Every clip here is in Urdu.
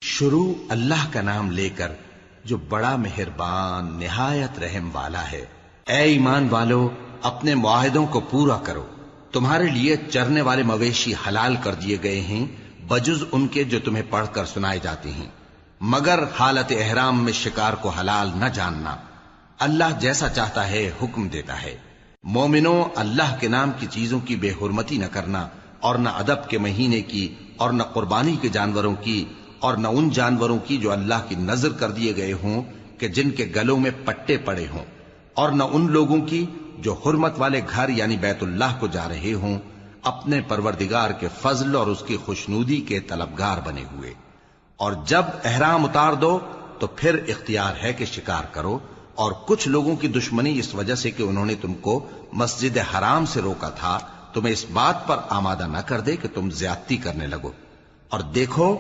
شروع اللہ کا نام لے کر جو بڑا مہربان نہایت رحم والا ہے۔ اے ایمان والو، اپنے معاہدوں کو پورا کرو۔ تمہارے لیے چرنے والے مویشی حلال کر دیے گئے ہیں بجز ان کے جو تمہیں پڑھ کر سنائے جاتے ہیں، مگر حالت احرام میں شکار کو حلال نہ جاننا۔ اللہ جیسا چاہتا ہے حکم دیتا ہے۔ مومنو، اللہ کے نام کی چیزوں کی بے حرمتی نہ کرنا، اور نہ ادب کے مہینے کی، اور نہ قربانی کے جانوروں کی، اور نہ ان جانوروں کی جو اللہ کی نذر کر دیے گئے ہوں کہ جن کے گلوں میں پٹے پڑے ہوں، اور نہ ان لوگوں کی جو حرمت والے گھر یعنی بیت اللہ کو جا رہے ہوں اپنے پروردگار کے فضل اور اس کی خوشنودی کے طلبگار بنے ہوئے۔ اور جب احرام اتار دو تو پھر اختیار ہے کہ شکار کرو، اور کچھ لوگوں کی دشمنی اس وجہ سے کہ انہوں نے تم کو مسجد حرام سے روکا تھا تمہیں اس بات پر آمادہ نہ کر دے کہ تم زیادتی کرنے لگو۔ اور دیکھو،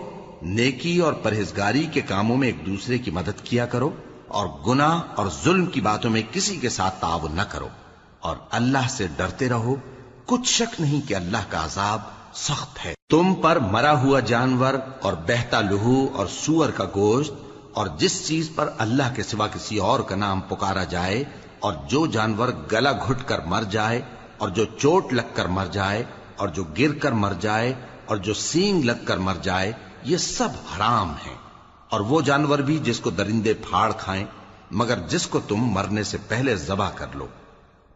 نیکی اور پرہیزگاری کے کاموں میں ایک دوسرے کی مدد کیا کرو، اور گناہ اور ظلم کی باتوں میں کسی کے ساتھ تعاون نہ کرو، اور اللہ سے ڈرتے رہو۔ کچھ شک نہیں کہ اللہ کا عذاب سخت ہے۔ تم پر مرا ہوا جانور اور بہتا لہو اور سور کا گوشت اور جس چیز پر اللہ کے سوا کسی اور کا نام پکارا جائے، اور جو جانور گلا گھٹ کر مر جائے، اور جو چوٹ لگ کر مر جائے، اور جو گر کر مر جائے، اور جو سینگ لگ کر مر جائے، یہ سب حرام ہیں۔ اور وہ جانور بھی جس کو درندے پھاڑ کھائیں، مگر جس کو تم مرنے سے پہلے ذبح کر لو۔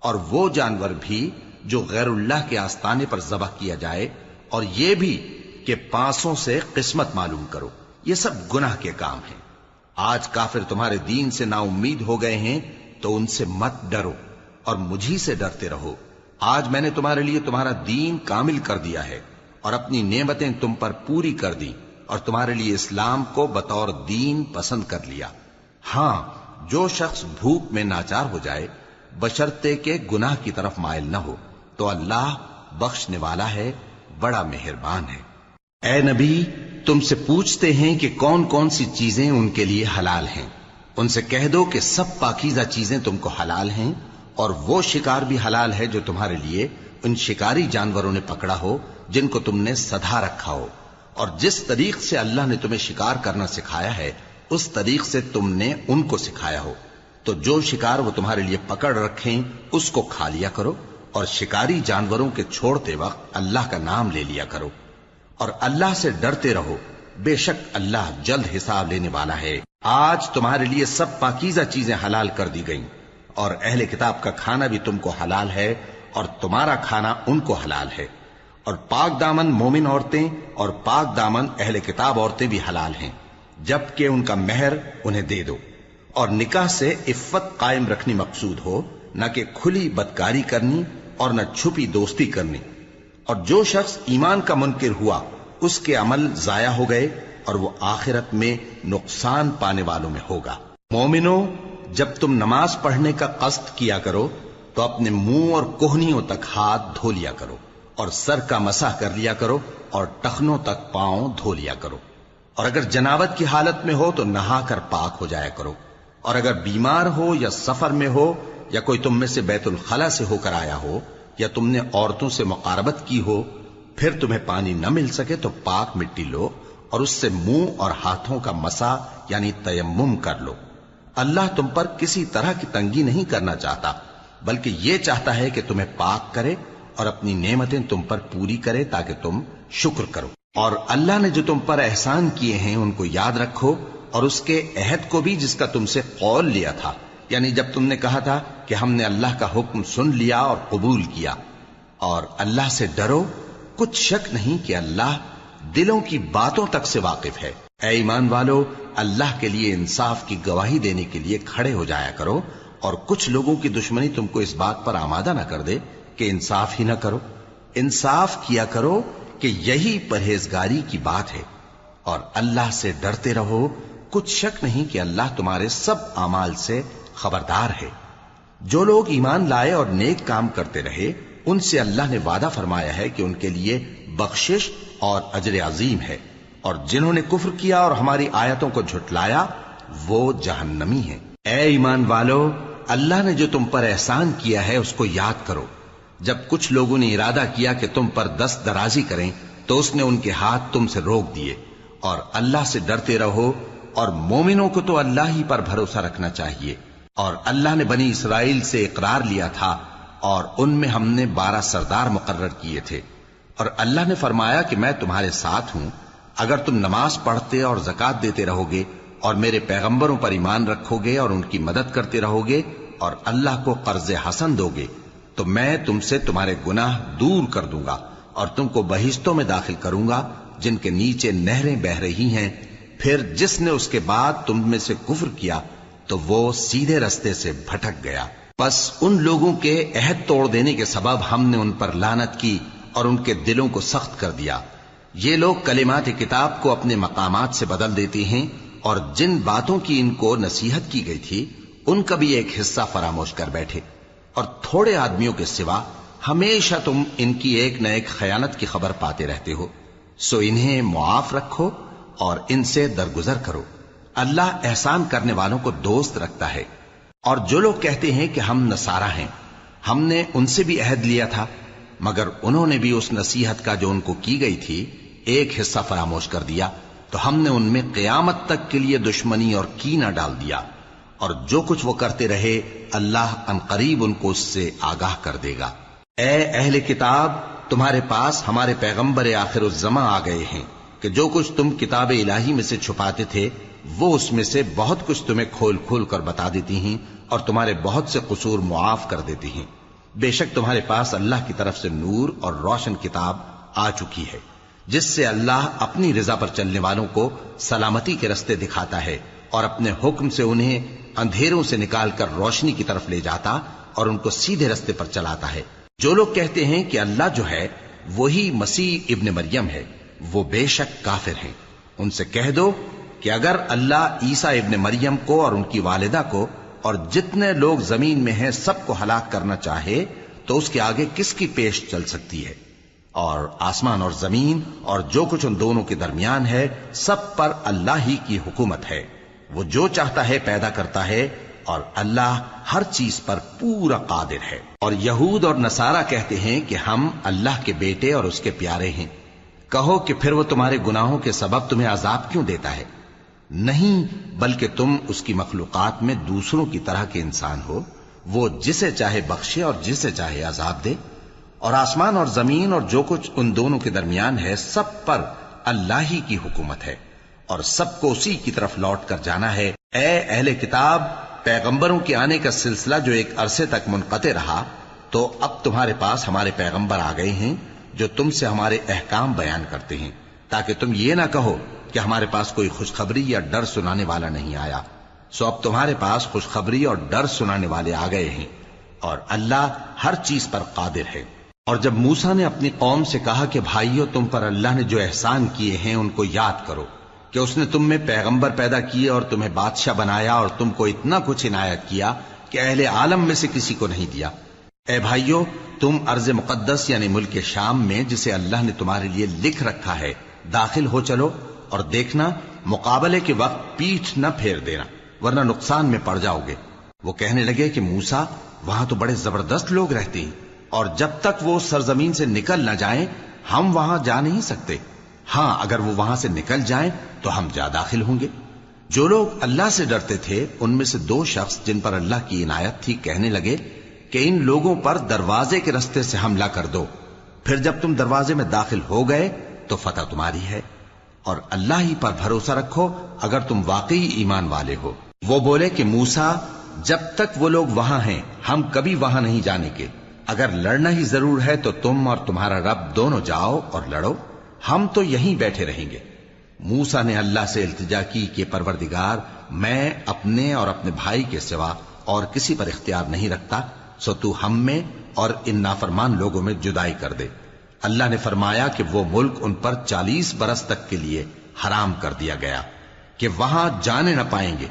اور وہ جانور بھی جو غیر اللہ کے آستانے پر ذبح کیا جائے، اور یہ بھی کہ پانسوں سے قسمت معلوم کرو۔ یہ سب گناہ کے کام ہیں۔ آج کافر تمہارے دین سے نا امید ہو گئے ہیں تو ان سے مت ڈرو اور مجھی سے ڈرتے رہو۔ آج میں نے تمہارے لیے تمہارا دین کامل کر دیا ہے اور اپنی نعمتیں تم پر پوری کر دی، اور تمہارے لیے اسلام کو بطور دین پسند کر لیا۔ ہاں، جو شخص بھوک میں ناچار ہو جائے بشرطے کہ گناہ کی طرف مائل نہ ہو تو اللہ بخشنے والا ہے، بڑا مہربان ہے۔ اے نبی، تم سے پوچھتے ہیں کہ کون کون سی چیزیں ان کے لیے حلال ہیں۔ ان سے کہہ دو کہ سب پاکیزہ چیزیں تم کو حلال ہیں، اور وہ شکار بھی حلال ہے جو تمہارے لیے ان شکاری جانوروں نے پکڑا ہو جن کو تم نے سدھا رکھا ہو، اور جس طریق سے اللہ نے تمہیں شکار کرنا سکھایا ہے اس طریق سے تم نے ان کو سکھایا ہو۔ تو جو شکار وہ تمہارے لیے پکڑ رکھیں اس کو کھا لیا کرو، اور شکاری جانوروں کے چھوڑتے وقت اللہ کا نام لے لیا کرو، اور اللہ سے ڈرتے رہو، بے شک اللہ جلد حساب لینے والا ہے۔ آج تمہارے لیے سب پاکیزہ چیزیں حلال کر دی گئیں، اور اہل کتاب کا کھانا بھی تم کو حلال ہے، اور تمہارا کھانا ان کو حلال ہے۔ اور پاک دامن مومن عورتیں اور پاک دامن اہل کتاب عورتیں بھی حلال ہیں، جبکہ ان کا مہر انہیں دے دو۔ اور نکاح سے عفت قائم رکھنی مقصود ہو، نہ کہ کھلی بدکاری کرنی اور نہ چھپی دوستی کرنی۔ اور جو شخص ایمان کا منکر ہوا اس کے عمل ضائع ہو گئے، اور وہ آخرت میں نقصان پانے والوں میں ہوگا۔ مومنو، جب تم نماز پڑھنے کا قصد کیا کرو تو اپنے منہ اور کوہنیوں تک ہاتھ دھو لیا کرو، اور سر کا مسح کر لیا کرو، اور ٹخنوں تک پاؤں دھو لیا کرو۔ اور اگر جنابت کی حالت میں ہو تو نہا کر پاک ہو جایا کرو۔ اور اگر بیمار ہو یا سفر میں ہو، یا کوئی تم میں سے بیت الخلا سے ہو کر آیا ہو، یا تم نے عورتوں سے مقاربت کی ہو، پھر تمہیں پانی نہ مل سکے تو پاک مٹی لو اور اس سے منہ اور ہاتھوں کا مسح یعنی تیمم کر لو۔ اللہ تم پر کسی طرح کی تنگی نہیں کرنا چاہتا، بلکہ یہ چاہتا ہے کہ تمہیں پاک کرے اور اپنی نعمتیں تم پر پوری کرے تاکہ تم شکر کرو۔ اور اللہ نے جو تم پر احسان کیے ہیں ان کو یاد رکھو، اور اس کے عہد کو بھی جس کا تم سے قول لیا تھا، یعنی جب تم نے کہا تھا کہ ہم نے اللہ کا حکم سن لیا اور قبول کیا۔ اور اللہ سے ڈرو، کچھ شک نہیں کہ اللہ دلوں کی باتوں تک سے واقف ہے۔ اے ایمان والو، اللہ کے لیے انصاف کی گواہی دینے کے لیے کھڑے ہو جایا کرو، اور کچھ لوگوں کی دشمنی تم کو اس بات پر آمادہ نہ کر دے کہ انصاف ہی نہ کرو۔ انصاف کیا کرو کہ یہی پرہیزگاری کی بات ہے، اور اللہ سے ڈرتے رہو، کچھ شک نہیں کہ اللہ تمہارے سب اعمال سے خبردار ہے۔ جو لوگ ایمان لائے اور نیک کام کرتے رہے ان سے اللہ نے وعدہ فرمایا ہے کہ ان کے لیے بخشش اور اجر عظیم ہے، اور جنہوں نے کفر کیا اور ہماری آیتوں کو جھٹلایا وہ جہنمی ہیں۔ اے ایمان والو، اللہ نے جو تم پر احسان کیا ہے اس کو یاد کرو۔ جب کچھ لوگوں نے ارادہ کیا کہ تم پر دست درازی کریں تو اس نے ان کے ہاتھ تم سے روک دیے، اور اللہ سے ڈرتے رہو، اور مومنوں کو تو اللہ ہی پر بھروسہ رکھنا چاہیے۔ اور اللہ نے بنی اسرائیل سے اقرار لیا تھا، اور ان میں ہم نے 12 سردار مقرر کیے تھے، اور اللہ نے فرمایا کہ میں تمہارے ساتھ ہوں، اگر تم نماز پڑھتے اور زکوٰۃ دیتے رہو گے اور میرے پیغمبروں پر ایمان رکھو گے اور ان کی مدد کرتے رہو گے اور اللہ کو قرض حسن دو گے، تو میں تم سے تمہارے گناہ دور کر دوں گا اور تم کو بہشتوں میں داخل کروں گا جن کے نیچے نہریں بہ رہی ہیں۔ پھر جس نے اس کے بعد تم میں سے کفر کیا تو وہ سیدھے رستے سے بھٹک گیا۔ پس ان لوگوں کے عہد توڑ دینے کے سبب ہم نے ان پر لعنت کی اور ان کے دلوں کو سخت کر دیا۔ یہ لوگ کلمات کتاب کو اپنے مقامات سے بدل دیتے ہیں، اور جن باتوں کی ان کو نصیحت کی گئی تھی ان کا بھی ایک حصہ فراموش کر بیٹھے، اور تھوڑے آدمیوں کے سوا ہمیشہ تم ان کی ایک نہ ایک خیانت کی خبر پاتے رہتے ہو، سو انہیں معاف رکھو اور ان سے درگزر کرو۔ اللہ احسان کرنے والوں کو دوست رکھتا ہے۔ اور جو لوگ کہتے ہیں کہ ہم نصارہ ہیں، ہم نے ان سے بھی عہد لیا تھا، مگر انہوں نے بھی اس نصیحت کا جو ان کو کی گئی تھی ایک حصہ فراموش کر دیا، تو ہم نے ان میں قیامت تک کے لیے دشمنی اور کینہ ڈال دیا، اور جو کچھ وہ کرتے رہے اللہ عنقریب ان کو اس سے آگاہ کر دے گا۔ اے اہل کتاب، تمہارے پاس ہمارے پیغمبر آخر الزماں آ گئے ہیں کہ جو کچھ تم کتاب الہی میں سے چھپاتے تھے وہ اس میں سے بہت کچھ تمہیں کھول کھول کر بتا دیتی ہیں اور تمہارے بہت سے قصور معاف کر دیتی ہیں۔ بے شک تمہارے پاس اللہ کی طرف سے نور اور روشن کتاب آ چکی ہے، جس سے اللہ اپنی رضا پر چلنے والوں کو سلامتی کے رستے دکھاتا ہے اور اپنے حکم سے انہیں اندھیروں سے نکال کر روشنی کی طرف لے جاتا اور ان کو سیدھے رستے پر چلاتا ہے۔ جو لوگ کہتے ہیں کہ اللہ جو ہے وہی مسیح ابن مریم ہے، وہ بے شک کافر ہیں۔ ان سے کہہ دو کہ اگر اللہ عیسیٰ ابن مریم کو اور ان کی والدہ کو اور جتنے لوگ زمین میں ہیں سب کو ہلاک کرنا چاہے تو اس کے آگے کس کی پیش چل سکتی ہے؟ اور آسمان اور زمین اور جو کچھ ان دونوں کے درمیان ہے سب پر اللہ ہی کی حکومت ہے، وہ جو چاہتا ہے پیدا کرتا ہے، اور اللہ ہر چیز پر پورا قادر ہے۔ اور یہود اور نصارہ کہتے ہیں کہ ہم اللہ کے بیٹے اور اس کے پیارے ہیں۔ کہو کہ پھر وہ تمہارے گناہوں کے سبب تمہیں عذاب کیوں دیتا ہے؟ نہیں، بلکہ تم اس کی مخلوقات میں دوسروں کی طرح کے انسان ہو، وہ جسے چاہے بخشے اور جسے چاہے عذاب دے۔ اور آسمان اور زمین اور جو کچھ ان دونوں کے درمیان ہے سب پر اللہ ہی کی حکومت ہے، اور سب کو اسی کی طرف لوٹ کر جانا ہے۔ اے اہل کتاب، پیغمبروں کے آنے کا سلسلہ جو ایک عرصے تک منقطع رہا، تو اب تمہارے پاس ہمارے پیغمبر آ گئے ہیں جو تم سے ہمارے احکام بیان کرتے ہیں، تاکہ تم یہ نہ کہو کہ ہمارے پاس کوئی خوشخبری یا ڈر سنانے والا نہیں آیا۔ سو اب تمہارے پاس خوشخبری اور ڈر سنانے والے آ گئے ہیں، اور اللہ ہر چیز پر قادر ہے۔ اور جب موسیٰ نے اپنی قوم سے کہا کہ بھائیو، تم پر اللہ نے جو احسان کیے ہیں ان کو یاد کرو، کہ اس نے تم میں پیغمبر پیدا کیے اور تمہیں بادشاہ بنایا اور تم کو اتنا کچھ عنایت کیا کہ اہل عالم میں سے کسی کو نہیں دیا۔ اے بھائیو، تم ارض مقدس یعنی ملک شام میں جسے اللہ نے تمہارے لیے لکھ رکھا ہے داخل ہو چلو، اور دیکھنا مقابلے کے وقت پیٹھ نہ پھیر دینا ورنہ نقصان میں پڑ جاؤ گے۔ وہ کہنے لگے کہ موسیٰ، وہاں تو بڑے زبردست لوگ رہتے ہیں، اور جب تک وہ سرزمین سے نکل نہ جائیں ہم وہاں جا نہیں سکتے۔ ہاں، اگر وہ وہاں سے نکل جائیں تو ہم جا داخل ہوں گے۔ جو لوگ اللہ سے ڈرتے تھے ان میں سے 2 شخص جن پر اللہ کی عنایت تھی کہنے لگے کہ ان لوگوں پر دروازے کے رستے سے حملہ کر دو، پھر جب تم دروازے میں داخل ہو گئے تو فتح تمہاری ہے، اور اللہ ہی پر بھروسہ رکھو اگر تم واقعی ایمان والے ہو۔ وہ بولے کہ موسیٰ، جب تک وہ لوگ وہاں ہیں ہم کبھی وہاں نہیں جانے کے، اگر لڑنا ہی ضرور ہے تو تم اور تمہارا رب دونوں جاؤ اور لڑو، ہم تو یہیں بیٹھے رہیں گے۔ موسیٰ نے اللہ سے التجا کی کہ پروردگار، میں اپنے اور اپنے بھائی کے سوا اور کسی پر اختیار نہیں رکھتا، سو تو ہم میں اور ان نافرمان لوگوں میں جدائی کر دے۔ اللہ نے فرمایا کہ وہ ملک ان پر 40 برس تک کے لیے حرام کر دیا گیا کہ وہاں جانے نہ پائیں گے۔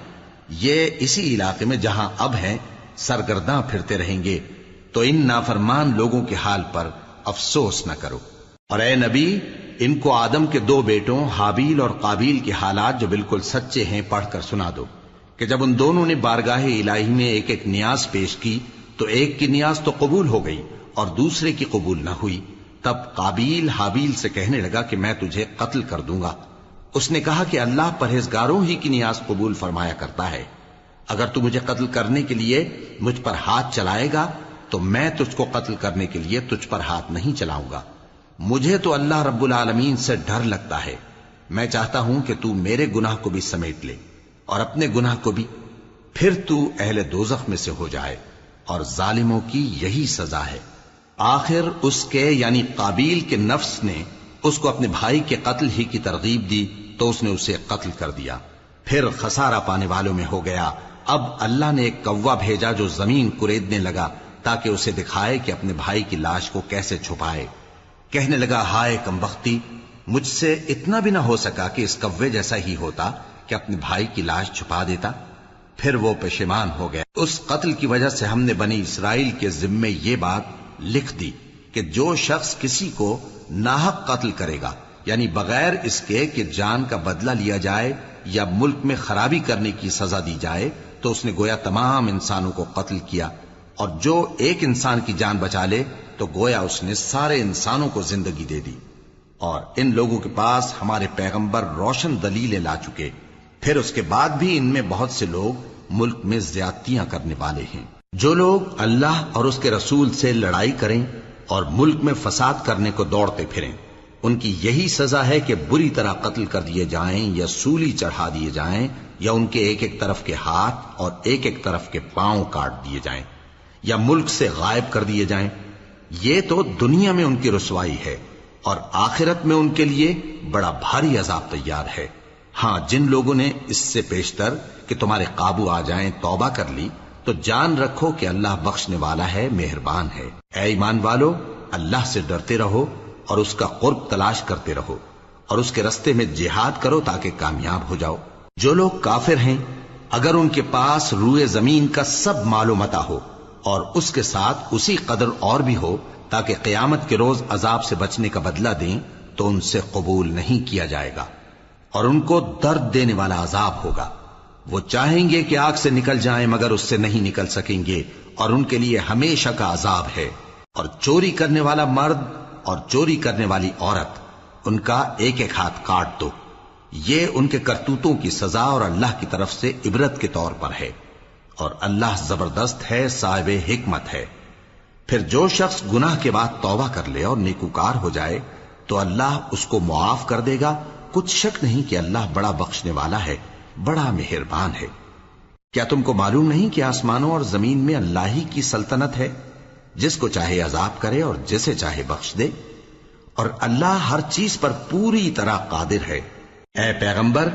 یہ اسی علاقے میں جہاں اب ہیں سرگرداں پھرتے رہیں گے، تو ان نافرمان لوگوں کے حال پر افسوس نہ کرو۔ اور اے نبی، ان کو آدم کے 2 بیٹوں حابیل اور قابیل کے حالات جو بالکل سچے ہیں پڑھ کر سنا دو کہ جب ان دونوں نے بارگاہ الہی میں ایک ایک نیاز پیش کی تو ایک کی نیاز تو قبول ہو گئی اور دوسرے کی قبول نہ ہوئی۔ تب قابیل حابیل سے کہنے لگا کہ میں تجھے قتل کر دوں گا۔ اس نے کہا کہ اللہ پرہیزگاروں ہی کی نیاز قبول فرمایا کرتا ہے. اگر تو مجھے قتل کرنے کے لیے مجھ پر ہاتھ چلائے گا تو میں تجھ کو قتل کرنے کے لیے تجھ پر ہاتھ نہیں چلاؤں گا. مجھے تو اللہ رب العالمین سے ڈر لگتا ہے. میں چاہتا ہوں کہ تو میرے گناہ کو بھی سمیٹ لے اور اپنے گناہ کو بھی، پھر تو اہل دوزخ میں سے ہو جائے، اور ظالموں کی یہی سزا ہے. آخر اس کے یعنی قابیل کے نفس نے اس کو اپنے بھائی کے قتل ہی کی ترغیب دی تو اس نے اسے قتل کر دیا. پھر خسارہ پانے والوں میں ہو گیا. اب اللہ نے ایک کوا بھیجا جو زمین کریدنے لگا تاکہ اسے دکھائے کہ اپنے بھائی کی لاش کو کیسے چھپائے. کہنے لگا، ہائے کمبختی، مجھ سے اتنا بھی نہ ہو سکا کہ اس کوے جیسا ہی ہوتا کہ اپنے بھائی کی لاش چھپا دیتا. پھر وہ پشیمان ہو گیا. اس قتل کی وجہ سے ہم نے بنی اسرائیل کے ذمے یہ بات لکھ دی کہ جو شخص کسی کو ناحق قتل کرے گا، یعنی بغیر اس کے کہ جان کا بدلہ لیا جائے یا ملک میں خرابی کرنے کی سزا دی جائے، تو اس نے گویا تمام انسانوں کو قتل کیا. اور جو ایک انسان کی جان بچا لے تو گویا اس نے سارے انسانوں کو زندگی دے دی. اور ان لوگوں کے پاس ہمارے پیغمبر روشن دلیلیں لا چکے، پھر اس کے بعد بھی ان میں بہت سے لوگ ملک میں زیادتیاں کرنے والے ہیں. جو لوگ اللہ اور اس کے رسول سے لڑائی کریں اور ملک میں فساد کرنے کو دوڑتے پھریں، ان کی یہی سزا ہے کہ بری طرح قتل کر دیے جائیں یا سولی چڑھا دیے جائیں یا ان کے ایک ایک طرف کے ہاتھ اور ایک ایک طرف کے پاؤں کاٹ دیے جائیں یا ملک سے غائب کر دیے جائیں. یہ تو دنیا میں ان کی رسوائی ہے اور آخرت میں ان کے لیے بڑا بھاری عذاب تیار ہے. ہاں، جن لوگوں نے اس سے پیشتر کہ تمہارے قابو آ جائیں توبہ کر لی تو جان رکھو کہ اللہ بخشنے والا ہے، مہربان ہے. اے ایمان والو، اللہ سے ڈرتے رہو اور اس کا قرب تلاش کرتے رہو اور اس کے رستے میں جہاد کرو تاکہ کامیاب ہو جاؤ. جو لوگ کافر ہیں، اگر ان کے پاس روئے زمین کا سب مال و متاع ہو اور اس کے ساتھ اسی قدر اور بھی ہو تاکہ قیامت کے روز عذاب سے بچنے کا بدلہ دیں، تو ان سے قبول نہیں کیا جائے گا اور ان کو درد دینے والا عذاب ہوگا. وہ چاہیں گے کہ آگ سے نکل جائیں مگر اس سے نہیں نکل سکیں گے اور ان کے لیے ہمیشہ کا عذاب ہے. اور چوری کرنے والا مرد اور چوری کرنے والی عورت، ان کا ایک ایک ہاتھ کاٹ دو. یہ ان کے کرتوتوں کی سزا اور اللہ کی طرف سے عبرت کے طور پر ہے، اور اللہ زبردست ہے، صاحب حکمت ہے. پھر جو شخص گناہ کے بعد توبہ کر لے اور نیکوکار ہو جائے تو اللہ اس کو معاف کر دے گا. کچھ شک نہیں کہ اللہ بڑا بخشنے والا ہے، بڑا مہربان ہے. کیا تم کو معلوم نہیں کہ آسمانوں اور زمین میں اللہ ہی کی سلطنت ہے، جس کو چاہے عذاب کرے اور جسے چاہے بخش دے، اور اللہ ہر چیز پر پوری طرح قادر ہے. اے پیغمبر،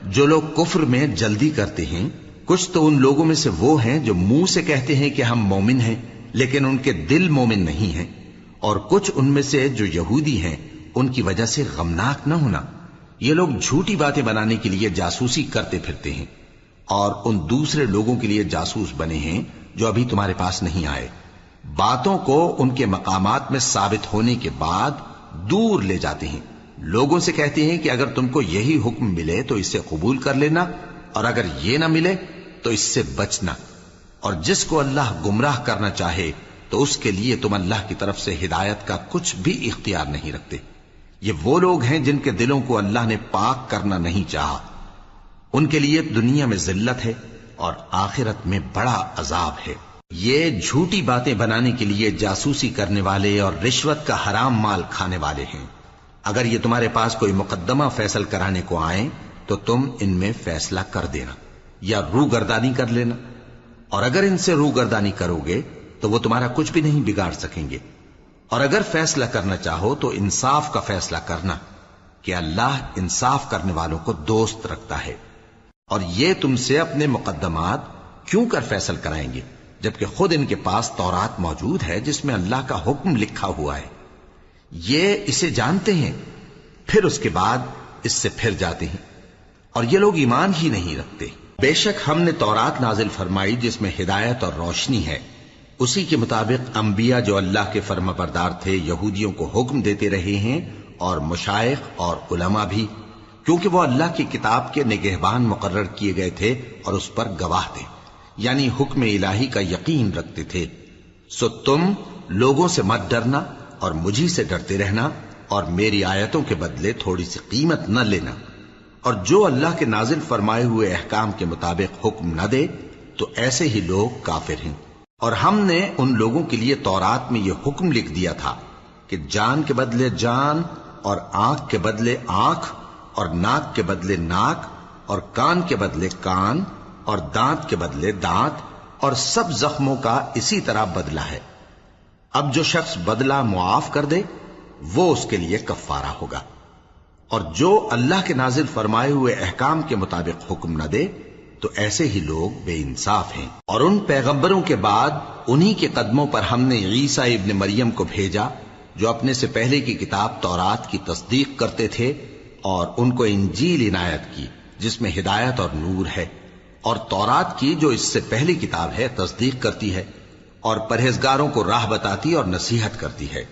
جو لوگ کفر میں جلدی کرتے ہیں، کچھ تو ان لوگوں میں سے وہ ہیں جو منہ سے کہتے ہیں کہ ہم مومن ہیں لیکن ان کے دل مومن نہیں ہیں، اور کچھ ان میں سے جو یہودی ہیں، ان کی وجہ سے غمناک نہ ہونا. یہ لوگ جھوٹی باتیں بنانے کے لیے جاسوسی کرتے پھرتے ہیں اور ان دوسرے لوگوں کے لیے جاسوس بنے ہیں جو ابھی تمہارے پاس نہیں آئے. باتوں کو ان کے مقامات میں ثابت ہونے کے بعد دور لے جاتے ہیں. لوگوں سے کہتے ہیں کہ اگر تم کو یہی حکم ملے تو اسے قبول کر لینا، اور اگر یہ نہ ملے تو اس سے بچنا. اور جس کو اللہ گمراہ کرنا چاہے تو اس کے لیے تم اللہ کی طرف سے ہدایت کا کچھ بھی اختیار نہیں رکھتے. یہ وہ لوگ ہیں جن کے دلوں کو اللہ نے پاک کرنا نہیں چاہا. ان کے لیے دنیا میں ذلت ہے اور آخرت میں بڑا عذاب ہے. یہ جھوٹی باتیں بنانے کے لیے جاسوسی کرنے والے اور رشوت کا حرام مال کھانے والے ہیں. اگر یہ تمہارے پاس کوئی مقدمہ فیصل کرانے کو آئیں تو تم ان میں فیصلہ کر دینا یا روگردانی کر لینا، اور اگر ان سے روگردانی کرو گے تو وہ تمہارا کچھ بھی نہیں بگاڑ سکیں گے. اور اگر فیصلہ کرنا چاہو تو انصاف کا فیصلہ کرنا کہ اللہ انصاف کرنے والوں کو دوست رکھتا ہے. اور یہ تم سے اپنے مقدمات کیوں کر فیصل کرائیں گے جبکہ خود ان کے پاس تورات موجود ہے جس میں اللہ کا حکم لکھا ہوا ہے. یہ اسے جانتے ہیں، پھر اس کے بعد اس سے پھر جاتے ہیں، اور یہ لوگ ایمان ہی نہیں رکھتے. بے شک ہم نے تورات نازل فرمائی جس میں ہدایت اور روشنی ہے. اسی کے مطابق انبیاء جو اللہ کے فرما بردار تھے یہودیوں کو حکم دیتے رہے ہیں، اور مشائخ اور علماء بھی، کیونکہ وہ اللہ کی کتاب کے نگہبان مقرر کیے گئے تھے اور اس پر گواہ تھے، یعنی حکم الہی کا یقین رکھتے تھے. سو تم لوگوں سے مت ڈرنا اور مجھی سے ڈرتے رہنا، اور میری آیتوں کے بدلے تھوڑی سی قیمت نہ لینا. اور جو اللہ کے نازل فرمائے ہوئے احکام کے مطابق حکم نہ دے تو ایسے ہی لوگ کافر ہیں۔ اور ہم نے ان لوگوں کے لیے تورات میں یہ حکم لکھ دیا تھا کہ جان کے بدلے جان، اور آنکھ کے بدلے آنکھ، اور ناک کے بدلے ناک، اور کان کے بدلے کان، اور دانت کے بدلے دانت، اور سب زخموں کا اسی طرح بدلہ ہے۔ اب جو شخص بدلہ معاف کر دے وہ اس کے لیے کفارہ ہوگا، اور جو اللہ کے نازل فرمائے ہوئے احکام کے مطابق حکم نہ دے تو ایسے ہی لوگ بے انصاف ہیں۔ اور ان پیغمبروں کے بعد انہی کے قدموں پر ہم نے عیسیٰ ابن مریم کو بھیجا جو اپنے سے پہلے کی کتاب تورات کی تصدیق کرتے تھے، اور ان کو انجیل عنایت کی جس میں ہدایت اور نور ہے، اور تورات کی جو اس سے پہلی کتاب ہے تصدیق کرتی ہے، اور پرہیزگاروں کو راہ بتاتی اور نصیحت کرتی ہے۔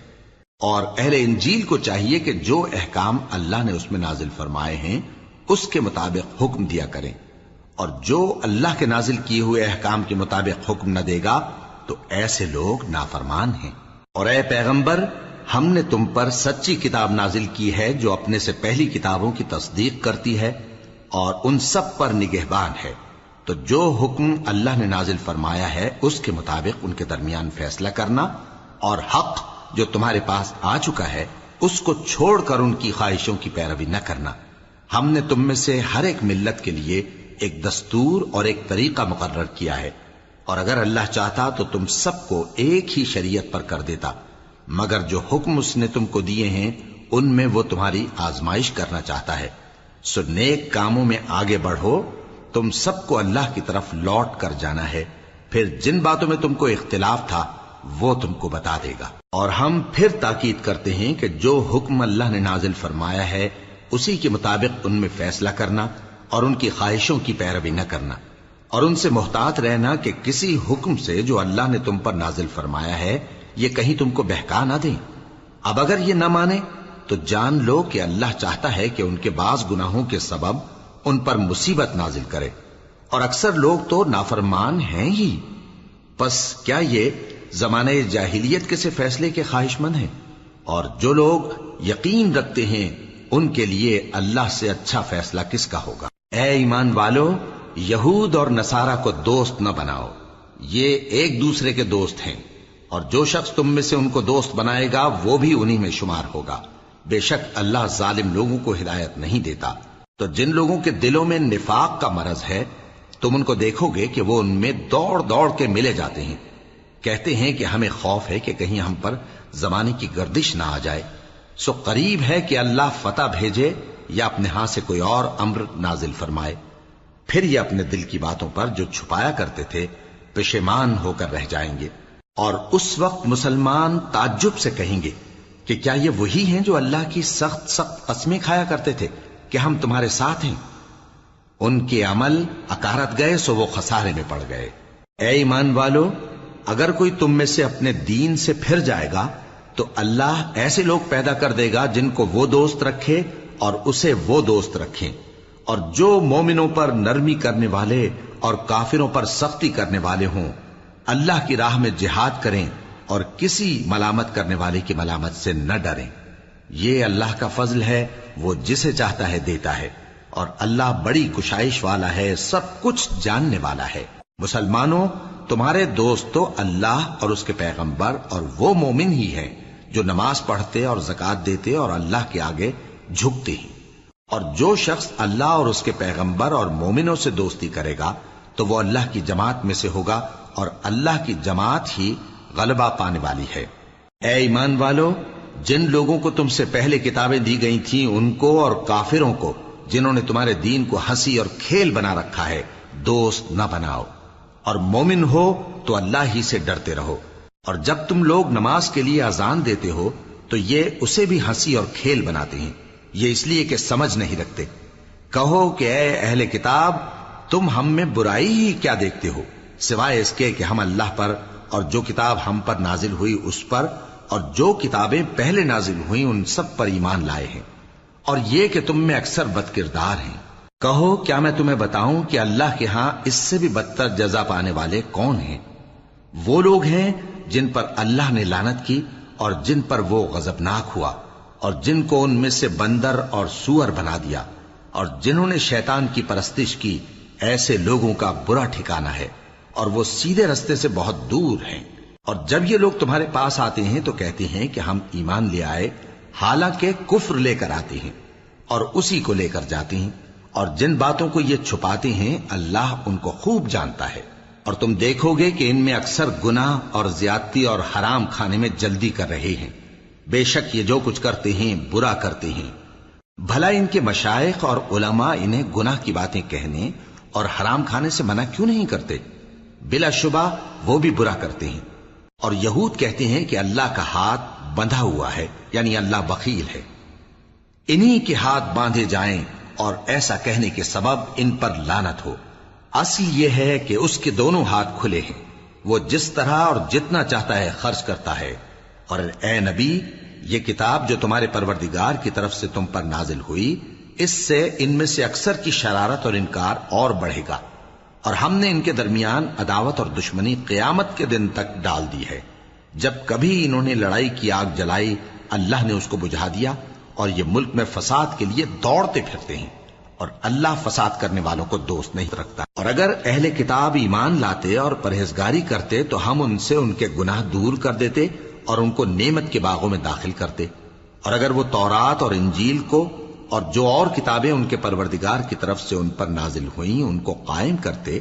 اور اہل انجیل کو چاہیے کہ جو احکام اللہ نے اس میں نازل فرمائے ہیں اس کے مطابق حکم دیا کریں، اور جو اللہ کے نازل کیے ہوئے احکام کے مطابق حکم نہ دے گا تو ایسے لوگ نافرمان ہیں۔ اور اے پیغمبر، ہم نے تم پر سچی کتاب نازل کی ہے جو اپنے سے پہلی کتابوں کی تصدیق کرتی ہے اور ان سب پر نگہبان ہے، تو جو حکم اللہ نے نازل فرمایا ہے اس کے مطابق ان کے درمیان فیصلہ کرنا، اور حق جو تمہارے پاس آ چکا ہے اس کو چھوڑ کر ان کی خواہشوں کی پیروی نہ کرنا۔ ہم نے تم میں سے ہر ایک ملت کے لیے ایک دستور اور ایک طریقہ مقرر کیا ہے، اور اگر اللہ چاہتا تو تم سب کو ایک ہی شریعت پر کر دیتا، مگر جو حکم اس نے تم کو دیے ہیں ان میں وہ تمہاری آزمائش کرنا چاہتا ہے۔ سو نیک کاموں میں آگے بڑھو، تم سب کو اللہ کی طرف لوٹ کر جانا ہے، پھر جن باتوں میں تم کو اختلاف تھا وہ تم کو بتا دے گا۔ اور ہم پھر تاکید کرتے ہیں کہ جو حکم اللہ نے نازل فرمایا ہے اسی کے مطابق ان میں فیصلہ کرنا، اور ان کی خواہشوں کی پیروی نہ کرنا، اور ان سے محتاط رہنا کہ کسی حکم سے جو اللہ نے تم پر نازل فرمایا ہے یہ کہیں تم کو بہکا نہ دیں۔ اب اگر یہ نہ مانے تو جان لو کہ اللہ چاہتا ہے کہ ان کے بعض گناہوں کے سبب ان پر مصیبت نازل کرے، اور اکثر لوگ تو نافرمان ہیں ہی۔ پس کیا یہ زمانہ جاہلیت کے سے فیصلے کے خواہش مند ہیں؟ اور جو لوگ یقین رکھتے ہیں ان کے لیے اللہ سے اچھا فیصلہ کس کا ہوگا؟ اے ایمان والو، یہود اور نصارہ کو دوست نہ بناؤ، یہ ایک دوسرے کے دوست ہیں، اور جو شخص تم میں سے ان کو دوست بنائے گا وہ بھی انہی میں شمار ہوگا۔ بے شک اللہ ظالم لوگوں کو ہدایت نہیں دیتا۔ تو جن لوگوں کے دلوں میں نفاق کا مرض ہے تم ان کو دیکھو گے کہ وہ ان میں دوڑ دوڑ کے ملے جاتے ہیں، کہتے ہیں کہ ہمیں خوف ہے کہ کہیں ہم پر زمانے کی گردش نہ آ جائے۔ سو قریب ہے کہ اللہ فتح بھیجے یا اپنے ہاں سے کوئی اور امر نازل فرمائے، پھر یہ اپنے دل کی باتوں پر جو چھپایا کرتے تھے پشیمان ہو کر رہ جائیں گے۔ اور اس وقت مسلمان تعجب سے کہیں گے کہ کیا یہ وہی ہیں جو اللہ کی سخت سخت قسمیں کھایا کرتے تھے کہ ہم تمہارے ساتھ ہیں؟ ان کے عمل اکارت گئے سو وہ خسارے میں پڑ گئے۔ اے ایمان والو، اگر کوئی تم میں سے اپنے دین سے پھر جائے گا تو اللہ ایسے لوگ پیدا کر دے گا جن کو وہ دوست رکھے اور اسے وہ دوست رکھیں، اور جو مومنوں پر نرمی کرنے والے اور کافروں پر سختی کرنے والے ہوں، اللہ کی راہ میں جہاد کریں اور کسی ملامت کرنے والے کی ملامت سے نہ ڈریں۔ یہ اللہ کا فضل ہے، وہ جسے چاہتا ہے دیتا ہے، اور اللہ بڑی کشائش والا ہے، سب کچھ جاننے والا ہے۔ مسلمانوں، تمہارے دوست تو اللہ اور اس کے پیغمبر اور وہ مومن ہی ہیں جو نماز پڑھتے اور زکوٰۃ دیتے اور اللہ کے آگے جھکتے ہیں۔ اور جو شخص اللہ اور اس کے پیغمبر اور مومنوں سے دوستی کرے گا تو وہ اللہ کی جماعت میں سے ہوگا، اور اللہ کی جماعت ہی غلبہ پانے والی ہے۔ اے ایمان والو، جن لوگوں کو تم سے پہلے کتابیں دی گئی تھیں ان کو اور کافروں کو جنہوں نے تمہارے دین کو ہنسی اور کھیل بنا رکھا ہے دوست نہ بناؤ، اور مومن ہو تو اللہ ہی سے ڈرتے رہو۔ اور جب تم لوگ نماز کے لیے اذان دیتے ہو تو یہ اسے بھی ہنسی اور کھیل بناتے ہیں، یہ اس لیے کہ سمجھ نہیں رکھتے۔ کہو کہ اے اہل کتاب، تم ہم میں برائی ہی کیا دیکھتے ہو، سوائے اس کے کہ ہم اللہ پر اور جو کتاب ہم پر نازل ہوئی اس پر اور جو کتابیں پہلے نازل ہوئیں ان سب پر ایمان لائے ہیں، اور یہ کہ تم میں اکثر بد کردار ہیں۔ کہو کیا میں تمہیں بتاؤں کہ اللہ کے ہاں اس سے بھی بدتر جزا پانے والے کون ہیں؟ وہ لوگ ہیں جن پر اللہ نے لعنت کی اور جن پر وہ غضبناک ہوا، اور جن کو ان میں سے بندر اور سور بنا دیا، اور جنہوں نے شیطان کی پرستش کی ایسے لوگوں کا برا ٹھکانہ ہے اور وہ سیدھے رستے سے بہت دور ہیں۔ اور جب یہ لوگ تمہارے پاس آتے ہیں تو کہتے ہیں کہ ہم ایمان لے آئے، حالانکہ کفر لے کر آتے ہیں اور اسی کو لے کر جاتے ہیں، اور جن باتوں کو یہ چھپاتے ہیں اللہ ان کو خوب جانتا ہے۔ اور تم دیکھو گے کہ ان میں اکثر گناہ اور زیادتی اور حرام کھانے میں جلدی کر رہے ہیں، بے شک یہ جو کچھ کرتے ہیں برا کرتے ہیں۔ بھلا ان کے مشائخ اور علماء انہیں گناہ کی باتیں کہنے اور حرام کھانے سے منع کیوں نہیں کرتے؟ بلا شبہ وہ بھی برا کرتے ہیں۔ اور یہود کہتے ہیں کہ اللہ کا ہاتھ بندھا ہوا ہے، یعنی اللہ بخیل ہے، انہی کے ہاتھ باندھے جائیں، اور ایسا کہنے کے سبب ان پر لعنت ہو۔ اصل یہ ہے کہ اس کے دونوں ہاتھ کھلے ہیں، وہ جس طرح اور جتنا چاہتا ہے خرچ کرتا ہے۔ اور اے نبی، یہ کتاب جو تمہارے پروردگار کی طرف سے تم پر نازل ہوئی، اس سے ان میں سے اکثر کی شرارت اور انکار اور بڑھے گا، اور ہم نے ان کے درمیان عداوت اور دشمنی قیامت کے دن تک ڈال دی ہے۔ جب کبھی انہوں نے لڑائی کی آگ جلائی، اللہ نے اس کو بجھا دیا، اور یہ ملک میں فساد کے لیے دوڑتے پھرتے ہیں، اور اللہ فساد کرنے والوں کو دوست نہیں رکھتا۔ اور اگر اہل کتاب ایمان لاتے اور پرہیزگاری کرتے تو ہم ان سے ان کے گناہ دور کر دیتے اور ان کو نعمت کے باغوں میں داخل کرتے۔ اور اگر وہ تورات اور انجیل کو اور جو اور کتابیں ان کے پروردگار کی طرف سے ان پر نازل ہوئیں ان کو قائم کرتے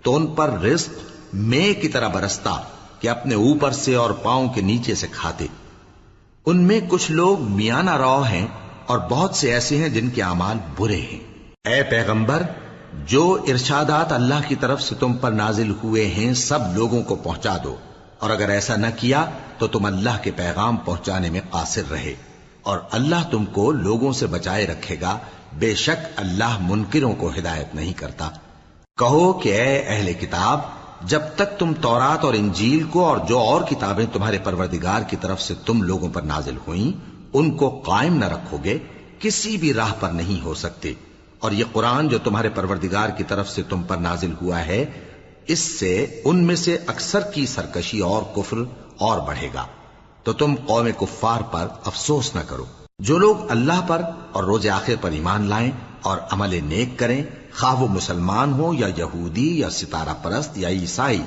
تو ان پر رزق مے کی طرح برستا کہ اپنے اوپر سے اور پاؤں کے نیچے سے کھاتے۔ ان میں کچھ لوگ میانہ رو ہیں اور بہت سے ایسے ہیں جن کے اعمال برے ہیں۔ اے پیغمبر، جو ارشادات اللہ کی طرف سے تم پر نازل ہوئے ہیں سب لوگوں کو پہنچا دو، اور اگر ایسا نہ کیا تو تم اللہ کے پیغام پہنچانے میں قاصر رہے، اور اللہ تم کو لوگوں سے بچائے رکھے گا، بے شک اللہ منکروں کو ہدایت نہیں کرتا۔ کہو کہ اے اہل کتاب، جب تک تم تورات اور انجیل کو اور جو اور کتابیں تمہارے پروردگار کی طرف سے تم لوگوں پر نازل ہوئیں ان کو قائم نہ رکھو گے، کسی بھی راہ پر نہیں ہو سکتے۔ اور یہ قرآن جو تمہارے پروردگار کی طرف سے تم پر نازل ہوا ہے، اس سے ان میں سے اکثر کی سرکشی اور کفر اور بڑھے گا، تو تم قوم کفار پر افسوس نہ کرو۔ جو لوگ اللہ پر اور روز آخر پر ایمان لائیں اور عمل نیک کریں، خواہ وہ مسلمان ہو یا یہودی یا ستارہ پرست یا عیسائی،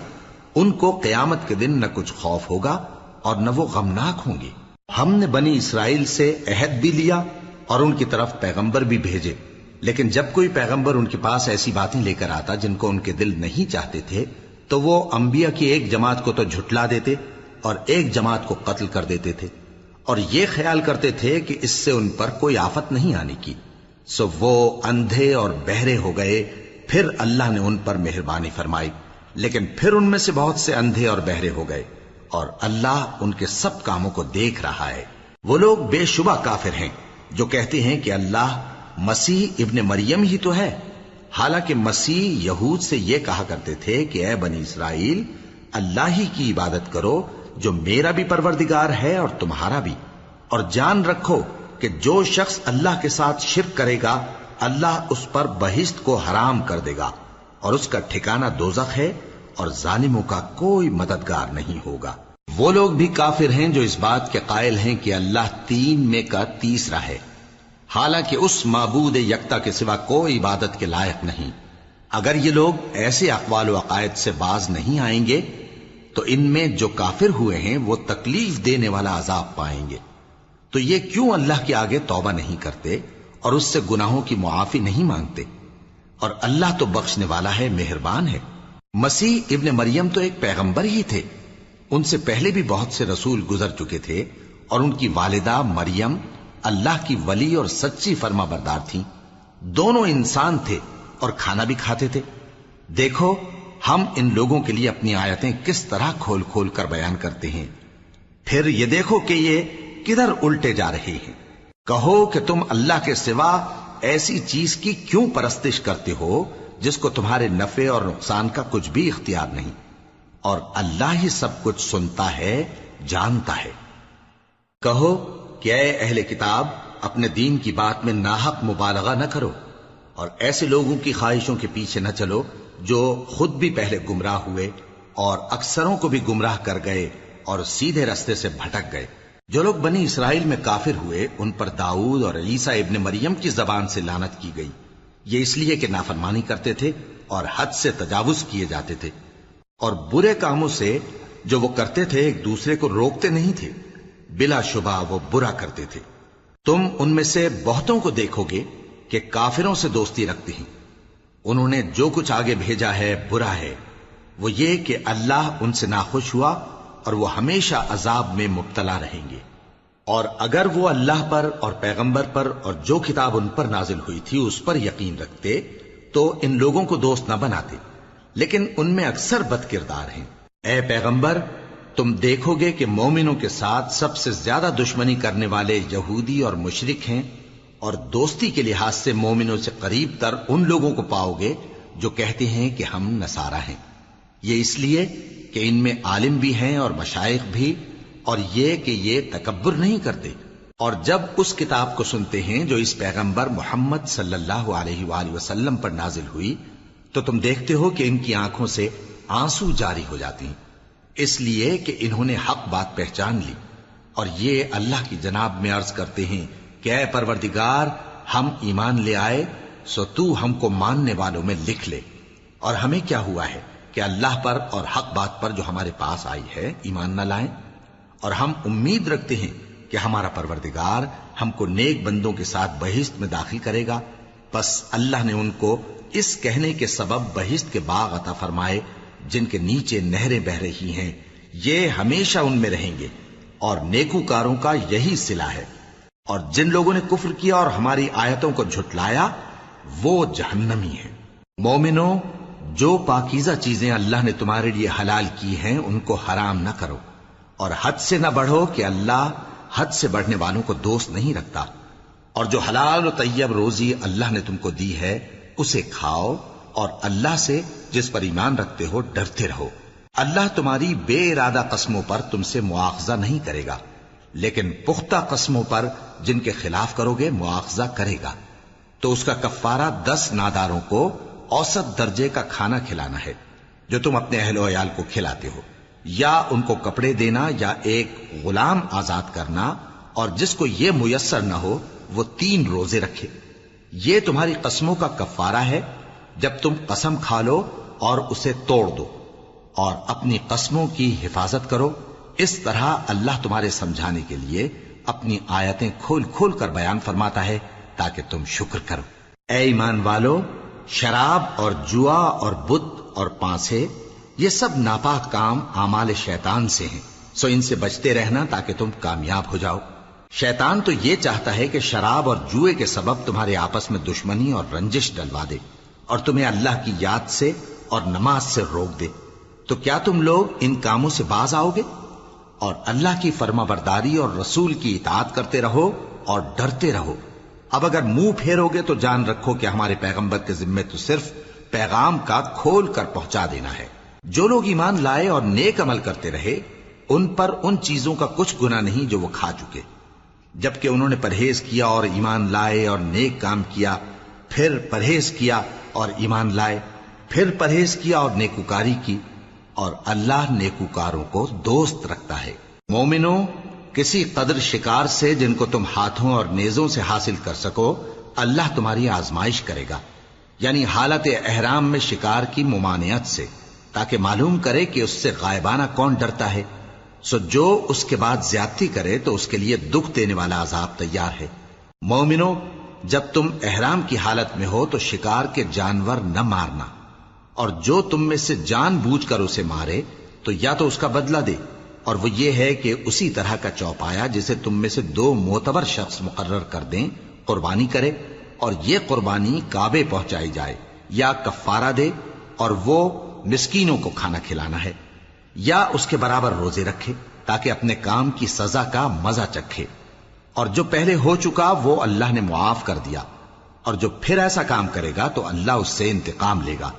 ان کو قیامت کے دن نہ کچھ خوف ہوگا اور نہ وہ غمناک ہوں گے۔ ہم نے بنی اسرائیل سے عہد بھی لیا اور ان کی طرف پیغمبر بھی بھیجے، لیکن جب کوئی پیغمبر ان کے پاس ایسی باتیں لے کر آتا جن کو ان کے دل نہیں چاہتے تھے تو وہ انبیاء کی ایک جماعت کو تو جھٹلا دیتے اور ایک جماعت کو قتل کر دیتے تھے، اور یہ خیال کرتے تھے کہ اس سے ان پر کوئی آفت نہیں آنے کی، سو وہ اندھے اور بہرے ہو گئے۔ پھر اللہ نے ان پر مہربانی فرمائی، لیکن پھر ان میں سے بہت سے اندھے اور بہرے ہو گئے، اور اللہ ان کے سب کاموں کو دیکھ رہا ہے۔ وہ لوگ بے شبہ کافر ہیں جو کہتے ہیں کہ اللہ مسیح ابن مریم ہی تو ہے، حالانکہ مسیح یہود سے یہ کہا کرتے تھے کہ اے بنی اسرائیل، اللہ ہی کی عبادت کرو جو میرا بھی پروردگار ہے اور تمہارا بھی، اور جان رکھو کہ جو شخص اللہ کے ساتھ شرک کرے گا اللہ اس پر بہشت کو حرام کر دے گا، اور اس کا ٹھکانہ دوزخ ہے، اور ظالموں کا کوئی مددگار نہیں ہوگا۔ وہ لوگ بھی کافر ہیں جو اس بات کے قائل ہیں کہ اللہ تین میں کا تیسرا ہے، حالانکہ اس معبود یکتا کے سوا کوئی عبادت کے لائق نہیں۔ اگر یہ لوگ ایسے اقوال و عقائد سے باز نہیں آئیں گے تو ان میں جو کافر ہوئے ہیں وہ تکلیف دینے والا عذاب پائیں گے۔ تو یہ کیوں اللہ کے آگے توبہ نہیں کرتے اور اس سے گناہوں کی معافی نہیں مانگتے؟ اور اللہ تو بخشنے والا ہے، مہربان ہے۔ مسیح ابن مریم تو ایک پیغمبر ہی تھے، ان سے پہلے بھی بہت سے رسول گزر چکے تھے، اور ان کی والدہ مریم اللہ کی ولی اور سچی فرما بردار تھیں، دونوں انسان تھے اور کھانا بھی کھاتے تھے۔ دیکھو ہم ان لوگوں کے لیے اپنی آیتیں کس طرح کھول کھول کر بیان کرتے ہیں، پھر یہ دیکھو کہ یہ کدھر الٹے جا رہے ہیں۔ کہو کہ تم اللہ کے سوا ایسی چیز کی کیوں پرستش کرتے ہو جس کو تمہارے نفع اور نقصان کا کچھ بھی اختیار نہیں، اور اللہ ہی سب کچھ سنتا ہے، جانتا ہے۔ کہو کہ اے اہل کتاب، اپنے دین کی بات میں ناحق مبالغہ نہ کرو، اور ایسے لوگوں کی خواہشوں کے پیچھے نہ چلو جو خود بھی پہلے گمراہ ہوئے اور اکثروں کو بھی گمراہ کر گئے اور سیدھے رستے سے بھٹک گئے۔ جو لوگ بنی اسرائیل میں کافر ہوئے ان پر داؤد اور عیسیٰ ابن مریم کی زبان سے لعنت کی گئی، یہ اس لیے کہ نافرمانی کرتے تھے اور حد سے تجاوز کیے جاتے تھے، اور برے کاموں سے جو وہ کرتے تھے ایک دوسرے کو روکتے نہیں تھے، بلا شبہ وہ برا کرتے تھے۔ تم ان میں سے بہتوں کو دیکھو گے کہ کافروں سے دوستی رکھتے ہیں، انہوں نے جو کچھ آگے بھیجا ہے برا ہے، وہ یہ کہ اللہ ان سے ناخوش ہوا اور وہ ہمیشہ عذاب میں مبتلا رہیں گے۔ اور اگر وہ اللہ پر اور پیغمبر پر اور جو کتاب ان پر نازل ہوئی تھی اس پر یقین رکھتے تو ان لوگوں کو دوست نہ بناتے، لیکن ان میں اکثر بد کردار ہیں۔ اے پیغمبر، تم دیکھو گے کہ مومنوں کے ساتھ سب سے زیادہ دشمنی کرنے والے یہودی اور مشرک ہیں، اور دوستی کے لحاظ سے مومنوں سے قریب تر ان لوگوں کو پاؤ گے جو کہتے ہیں کہ ہم نصارہ ہیں۔ یہ اس لیے کہ ان میں عالم بھی ہیں اور مشائخ بھی، اور یہ کہ یہ تکبر نہیں کرتے۔ اور جب اس کتاب کو سنتے ہیں جو اس پیغمبر محمد صلی اللہ علیہ وآلہ وسلم پر نازل ہوئی تو تم دیکھتے ہو کہ ان کی آنکھوں سے آنسو جاری ہو جاتی ہیں، اس لیے کہ انہوں نے حق بات پہچان لی، اور یہ اللہ کی جناب میں عرض کرتے ہیں کہ اے پروردگار، ہم ایمان لے آئے سو تو ہم کو ماننے والوں میں لکھ لے۔ اور ہمیں کیا ہوا ہے کہ اللہ پر اور حق بات پر جو ہمارے پاس آئی ہے ایمان نہ لائیں، اور ہم امید رکھتے ہیں کہ ہمارا پروردگار ہم کو نیک بندوں کے ساتھ بہشت میں داخل کرے گا۔ پس اللہ نے ان کو اس کہنے کے سبب بہشت کے باغ عطا فرمائے جن کے نیچے نہریں بہ رہی ہیں، یہ ہمیشہ ان میں رہیں گے، اور نیکوکاروں کا یہی صلہ ہے۔ اور جن لوگوں نے کفر کیا اور ہماری آیتوں کو جھٹلایا وہ جہنمی ہیں۔ مومنوں، جو پاکیزہ چیزیں اللہ نے تمہارے لیے حلال کی ہیں ان کو حرام نہ کرو، اور حد سے نہ بڑھو کہ اللہ حد سے بڑھنے والوں کو دوست نہیں رکھتا، اور جو حلال و طیب روزی اللہ نے تم کو دی ہے اسے کھاؤ، اور اللہ سے جس پر ایمان رکھتے ہو ڈرتے رہو۔ اللہ تمہاری بے ارادہ قسموں پر تم سے مواخذہ نہیں کرے گا، لیکن پختہ قسموں پر جن کے خلاف کرو گے مواخذہ کرے گا۔ تو اس کا کفارہ 10 ناداروں کو اوسط درجے کا کھانا کھلانا ہے جو تم اپنے اہل و عیال کو کھلاتے ہو، یا ان کو کپڑے دینا یا ایک غلام آزاد کرنا، اور جس کو یہ میسر نہ ہو وہ 3 روزے رکھے۔ یہ تمہاری قسموں کا کفارہ ہے جب تم قسم کھا لو اور اسے توڑ دو، اور اپنی قسموں کی حفاظت کرو۔ اس طرح اللہ تمہارے سمجھانے کے لیے اپنی آیتیں کھول کھول کر بیان فرماتا ہے تاکہ تم شکر کرو۔ اے ایمان والو، شراب اور جوا اور بت اور پانسے یہ سب ناپاک کام اعمال شیطان سے ہیں، سو ان سے بچتے رہنا تاکہ تم کامیاب ہو جاؤ۔ شیطان تو یہ چاہتا ہے کہ شراب اور جوئے کے سبب تمہارے آپس میں دشمنی اور رنجش ڈلوا دے، اور تمہیں اللہ کی یاد سے اور نماز سے روک دے۔ تو کیا تم لوگ ان کاموں سے باز آؤ گے؟ اور اللہ کی فرما برداری اور رسول کی اطاعت کرتے رہو اور ڈرتے رہو۔ اب اگر منہ پھیرو گے تو جان رکھو کہ ہمارے پیغمبر کے ذمے تو صرف پیغام کا کھول کر پہنچا دینا ہے۔ جو لوگ ایمان لائے اور نیک عمل کرتے رہے ان پر ان چیزوں کا کچھ گناہ نہیں جو وہ کھا چکے، جبکہ انہوں نے پرہیز کیا اور ایمان لائے اور نیک کام کیا، پھر پرہیز کیا اور ایمان لائے، پھر پرہیز کیا اور نیکوکاری کی، اور اللہ نیکوکاروں کو دوست رکھتا ہے۔ مومنوں، کسی قدر شکار سے جن کو تم ہاتھوں اور نیزوں سے حاصل کر سکو اللہ تمہاری آزمائش کرے گا، یعنی حالت احرام میں شکار کی ممانعت سے، تاکہ معلوم کرے کہ اس سے غائبانہ کون ڈرتا ہے۔ سو جو اس کے بعد زیادتی کرے تو اس کے لیے دکھ دینے والا عذاب تیار ہے۔ مومنوں، جب تم احرام کی حالت میں ہو تو شکار کے جانور نہ مارنا، اور جو تم میں سے جان بوجھ کر اسے مارے تو یا تو اس کا بدلہ دے، اور وہ یہ ہے کہ اسی طرح کا چوپایا جسے تم میں سے 2 معتبر شخص مقرر کر دیں قربانی کرے، اور یہ قربانی کعبے پہنچائی جائے، یا کفارہ دے اور وہ مسکینوں کو کھانا کھلانا ہے، یا اس کے برابر روزے رکھے تاکہ اپنے کام کی سزا کا مزہ چکھے، اور جو پہلے ہو چکا وہ اللہ نے معاف کر دیا، اور جو پھر ایسا کام کرے گا تو اللہ اس سے انتقام لے گا،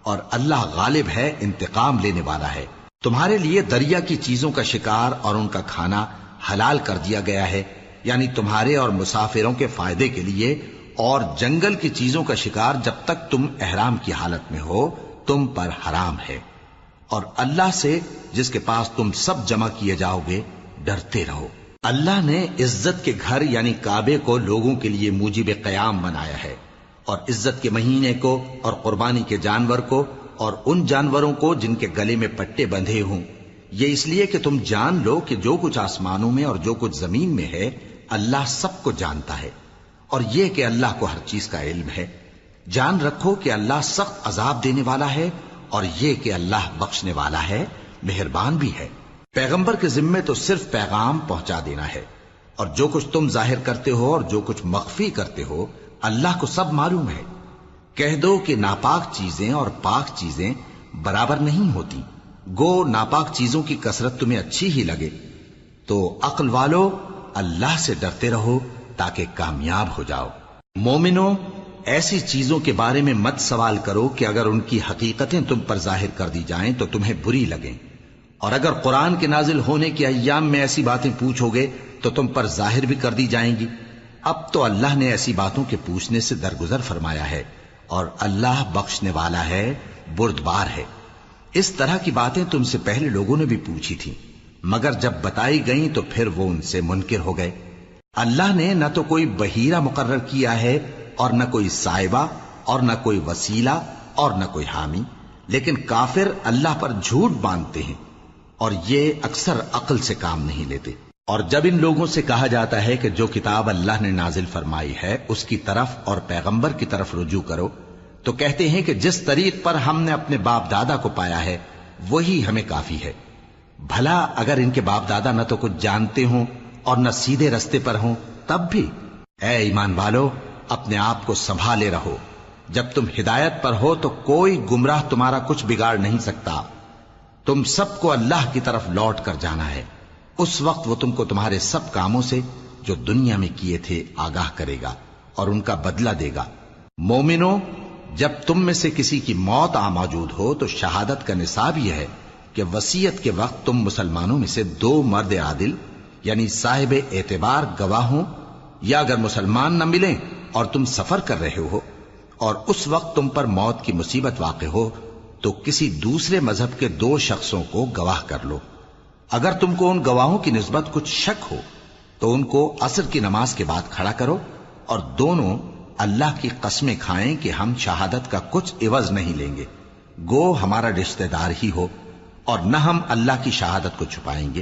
اور اللہ غالب ہے، انتقام لینے والا ہے۔ تمہارے لیے دریا کی چیزوں کا شکار اور ان کا کھانا حلال کر دیا گیا ہے، یعنی تمہارے اور مسافروں کے فائدے کے لیے، اور جنگل کی چیزوں کا شکار جب تک تم احرام کی حالت میں ہو تم پر حرام ہے، اور اللہ سے جس کے پاس تم سب جمع کیے جاؤ گے ڈرتے رہو۔ اللہ نے عزت کے گھر یعنی کعبے کو لوگوں کے لیے موجب قیام بنایا ہے، اور عزت کے مہینے کو اور قربانی کے جانور کو اور ان جانوروں کو جن کے گلے میں پٹے بندھے ہوں، یہ اس لیے کہ تم جان لو کہ جو کچھ آسمانوں میں اور جو کچھ زمین میں ہے اللہ سب کو جانتا ہے، اور یہ کہ اللہ کو ہر چیز کا علم ہے۔ جان رکھو کہ اللہ سخت عذاب دینے والا ہے، اور یہ کہ اللہ بخشنے والا ہے، مہربان بھی ہے۔ پیغمبر کے ذمے تو صرف پیغام پہنچا دینا ہے، اور جو کچھ تم ظاہر کرتے ہو اور جو کچھ مخفی کرتے ہو اللہ کو سب معلوم ہے۔ کہہ دو کہ ناپاک چیزیں اور پاک چیزیں برابر نہیں ہوتی، گو ناپاک چیزوں کی کثرت تمہیں اچھی ہی لگے، تو عقل والو اللہ سے ڈرتے رہو تاکہ کامیاب ہو جاؤ۔ مومنو، ایسی چیزوں کے بارے میں مت سوال کرو کہ اگر ان کی حقیقتیں تم پر ظاہر کر دی جائیں تو تمہیں بری لگیں، اور اگر قرآن کے نازل ہونے کے ایام میں ایسی باتیں پوچھو گے تو تم پر ظاہر بھی کر دی جائیں گی۔ اب تو اللہ نے ایسی باتوں کے پوچھنے سے درگزر فرمایا ہے، اور اللہ بخشنے والا ہے، بردبار ہے۔ اس طرح کی باتیں تم سے پہلے لوگوں نے بھی پوچھی تھیں، مگر جب بتائی گئیں تو پھر وہ ان سے منکر ہو گئے۔ اللہ نے نہ تو کوئی بحیرہ مقرر کیا ہے اور نہ کوئی صاحبہ اور نہ کوئی وسیلہ اور نہ کوئی حامی، لیکن کافر اللہ پر جھوٹ باندھتے ہیں اور یہ اکثر عقل سے کام نہیں لیتے۔ اور جب ان لوگوں سے کہا جاتا ہے کہ جو کتاب اللہ نے نازل فرمائی ہے اس کی طرف اور پیغمبر کی طرف رجوع کرو، تو کہتے ہیں کہ جس طریق پر ہم نے اپنے باپ دادا کو پایا ہے وہی ہمیں کافی ہے۔ بھلا اگر ان کے باپ دادا نہ تو کچھ جانتے ہوں اور نہ سیدھے رستے پر ہوں تب بھی؟ اے ایمان والو، اپنے آپ کو سنبھالے رہو، جب تم ہدایت پر ہو تو کوئی گمراہ تمہارا کچھ بگاڑ نہیں سکتا۔ تم سب کو اللہ کی طرف لوٹ کر جانا ہے، اس وقت وہ تم کو تمہارے سب کاموں سے جو دنیا میں کیے تھے آگاہ کرے گا اور ان کا بدلہ دے گا۔ مومنو، جب تم میں سے کسی کی موت آ موجود ہو تو شہادت کا نصاب یہ ہے کہ وصیت کے وقت تم مسلمانوں میں سے 2 مرد عادل یعنی صاحب اعتبار گواہ ہوں، یا اگر مسلمان نہ ملیں اور تم سفر کر رہے ہو اور اس وقت تم پر موت کی مصیبت واقع ہو تو کسی دوسرے مذہب کے 2 شخصوں کو گواہ کر لو۔ اگر تم کو ان گواہوں کی نسبت کچھ شک ہو تو ان کو عصر کی نماز کے بعد کھڑا کرو، اور دونوں اللہ کی قسمیں کھائیں کہ ہم شہادت کا کچھ عوض نہیں لیں گے، گو ہمارا رشتہ دار ہی ہو، اور نہ ہم اللہ کی شہادت کو چھپائیں گے۔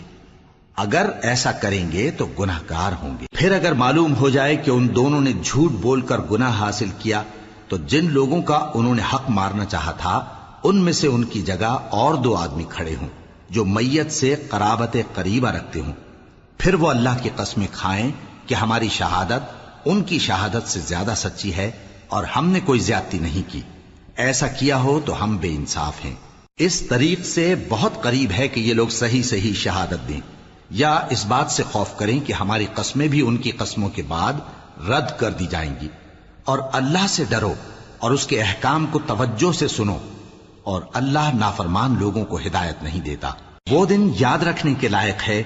اگر ایسا کریں گے تو گناہ گار ہوں گے۔ پھر اگر معلوم ہو جائے کہ ان دونوں نے جھوٹ بول کر گناہ حاصل کیا تو جن لوگوں کا انہوں نے حق مارنا چاہا تھا ان میں سے ان کی جگہ اور 2 آدمی کھڑے ہوں جو میت سے قرابت قریبہ رکھتے ہوں، پھر وہ اللہ کی قسمیں کھائیں کہ ہماری شہادت ان کی شہادت سے زیادہ سچی ہے اور ہم نے کوئی زیادتی نہیں کی۔ ایسا کیا ہو تو ہم بے انصاف ہیں۔ اس طریق سے بہت قریب ہے کہ یہ لوگ صحیح شہادت دیں، یا اس بات سے خوف کریں کہ ہماری قسمیں بھی ان کی قسموں کے بعد رد کر دی جائیں گی۔ اور اللہ سے ڈرو اور اس کے احکام کو توجہ سے سنو، اور اللہ نافرمان لوگوں کو ہدایت نہیں دیتا۔ وہ دن یاد رکھنے کے لائق ہے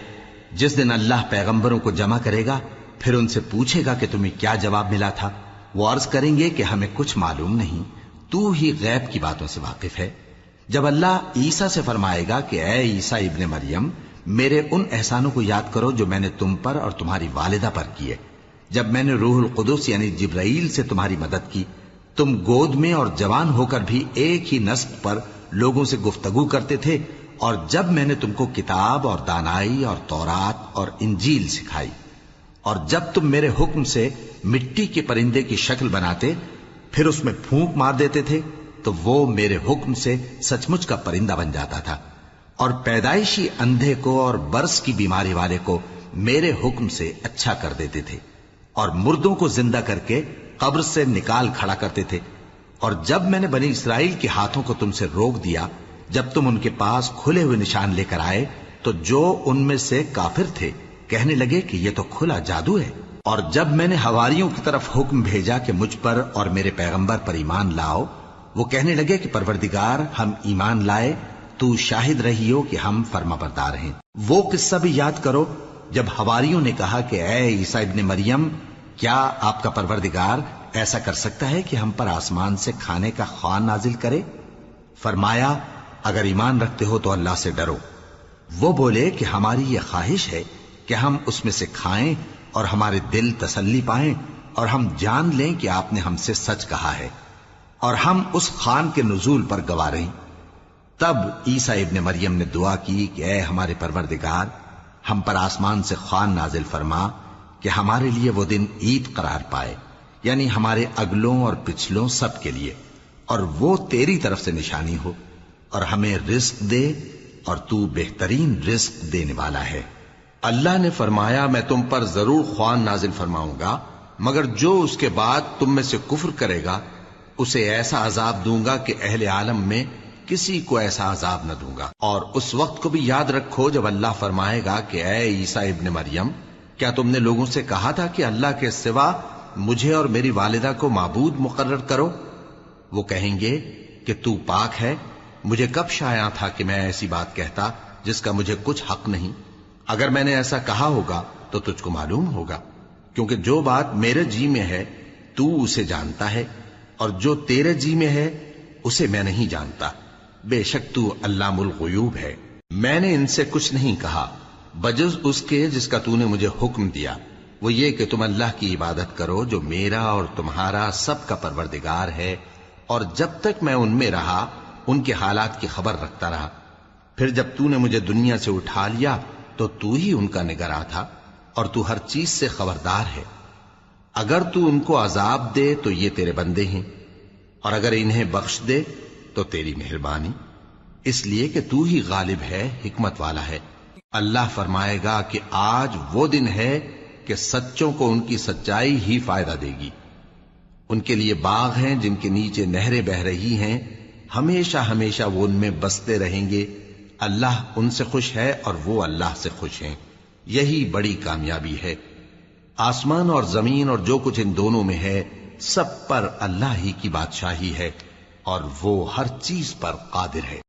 جس دن اللہ پیغمبروں کو جمع کرے گا، پھر ان سے پوچھے گا کہ تمہیں کیا جواب ملا تھا۔ وہ عرض کریں گے کہ ہمیں کچھ معلوم نہیں، تو ہی غیب کی باتوں سے واقف ہے۔ جب اللہ عیسیٰ سے فرمائے گا کہ اے عیسیٰ ابن مریم، میرے ان احسانوں کو یاد کرو جو میں نے تم پر اور تمہاری والدہ پر کیے، جب میں نے روح القدس یعنی جبرائیل سے تمہاری مدد کی، تم گود میں اور جوان ہو کر بھی ایک ہی نسب پر لوگوں سے گفتگو کرتے تھے، اور جب میں نے تم کو کتاب اور دانائی اور تورات اور انجیل سکھائی، اور جب تم میرے حکم سے مٹی کے پرندے کی شکل بناتے پھر اس میں پھونک مار دیتے تھے تو وہ میرے حکم سے سچ مچ کا پرندہ بن جاتا تھا، اور پیدائشی اندھے کو اور برس کی بیماری والے کو میرے حکم سے اچھا کر دیتے تھے، اور مردوں کو زندہ کر کے قبر سے نکال کھڑا کرتے تھے۔ اور جب میں نے بنی اسرائیل کے ہاتھوں کو تم سے روک دیا جب تم ان کے پاس کھلے ہوئے نشان لے کر آئے تو جو ان میں سے کافر تھے کہنے لگے کہ یہ تو کھلا جادو ہے۔ اور جب میں نے حواریوں کی طرف حکم بھیجا کہ مجھ پر اور میرے پیغمبر پر ایمان لاؤ، وہ کہنے لگے کہ پروردگار ہم ایمان لائے، تو شاہد رہی ہو کہ ہم فرما بردار ہیں۔ وہ قصہ بھی یاد کرو جب حواریوں نے کہا کہ اے عیسیٰ ابن مریم، کیا آپ کا پروردگار ایسا کر سکتا ہے کہ ہم پر آسمان سے کھانے کا خوان نازل کرے؟ فرمایا اگر ایمان رکھتے ہو تو اللہ سے ڈرو۔ وہ بولے کہ ہماری یہ خواہش ہے کہ ہم اس میں سے کھائیں اور ہمارے دل تسلی پائیں اور ہم جان لیں کہ آپ نے ہم سے سچ کہا ہے، اور ہم اس خوان کے نزول پر گواہ رہیں۔ تب عیسیٰ ابن مریم نے دعا کی کہ اے ہمارے پروردگار، ہم پر آسمان سے خوان نازل فرما کہ ہمارے لیے وہ دن عید قرار پائے، یعنی ہمارے اگلوں اور پچھلوں سب کے لیے، اور وہ تیری طرف سے نشانی ہو، اور ہمیں رزق دے، اور تو بہترین رزق دینے والا ہے۔ اللہ نے فرمایا میں تم پر ضرور خوان نازل فرماؤں گا، مگر جو اس کے بعد تم میں سے کفر کرے گا اسے ایسا عذاب دوں گا کہ اہل عالم میں کسی کو ایسا عذاب نہ دوں گا۔ اور اس وقت کو بھی یاد رکھو جب اللہ فرمائے گا کہ اے عیسیٰ ابن مریم، کیا تم نے لوگوں سے کہا تھا کہ اللہ کے سوا مجھے اور میری والدہ کو معبود مقرر کرو؟ وہ کہیں گے کہ تو پاک ہے، مجھے کب شایع تھا کہ میں ایسی بات کہتا جس کا مجھے کچھ حق نہیں۔ اگر میں نے ایسا کہا ہوگا تو تجھ کو معلوم ہوگا، کیونکہ جو بات میرے جی میں ہے تو اسے جانتا ہے، اور جو تیرے جی میں ہے اسے میں نہیں جانتا۔ بے شک تو علام الغیوب ہے۔ میں نے ان سے کچھ نہیں کہا بجز اس کے جس کا تو نے مجھے حکم دیا، وہ یہ کہ تم اللہ کی عبادت کرو جو میرا اور تمہارا سب کا پروردگار ہے، اور جب تک میں ان میں رہا ان کے حالات کی خبر رکھتا رہا۔ پھر جب تو نے مجھے دنیا سے اٹھا لیا تو تو ہی ان کا نگراں تھا، اور تو ہر چیز سے خبردار ہے۔ اگر تو ان کو عذاب دے تو یہ تیرے بندے ہیں، اور اگر انہیں بخش دے تو تیری مہربانی، اس لیے کہ تو ہی غالب ہے، حکمت والا ہے۔ اللہ فرمائے گا کہ آج وہ دن ہے کہ سچوں کو ان کی سچائی ہی فائدہ دے گی۔ ان کے لیے باغ ہیں جن کے نیچے نہریں بہ رہی ہیں، ہمیشہ ہمیشہ وہ ان میں بستے رہیں گے۔ اللہ ان سے خوش ہے اور وہ اللہ سے خوش ہیں، یہی بڑی کامیابی ہے۔ آسمان اور زمین اور جو کچھ ان دونوں میں ہے سب پر اللہ ہی کی بادشاہی ہے، اور وہ ہر چیز پر قادر ہے۔